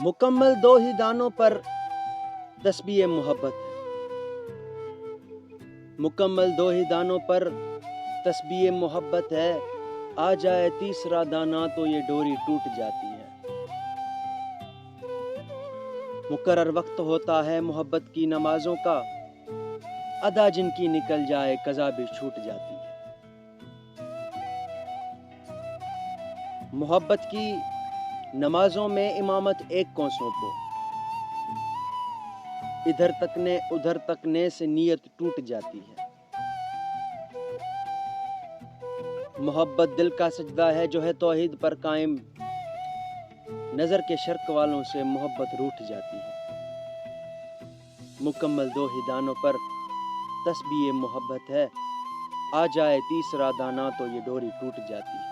मुकम्मल दो ही दानों पर तस्बीह मोहब्बत है। मुकम्मल दो ही दानों पर तस्बीह मोहब्बत है। आ जाए तीसरा दाना तो ये डोरी टूट जाती है। मुकर्रर वक्त होता है मोहब्बत की नमाजों का, अदा जिनकी निकल जाए कज़ा भी छूट जाती है। मोहब्बत की नमाजों में इमामत एक को सौंपो, इधर तकने उधर तकने से नीयत टूट जाती है। मोहब्बत दिल का सजदा है जो है तौहीद पर कायम, नजर के शर्क वालों से मोहब्बत रूठ जाती है। मुकम्मल दो ही दानों पर तस्बीह मोहब्बत है। आ जाए तीसरा दाना तो ये डोरी टूट जाती है।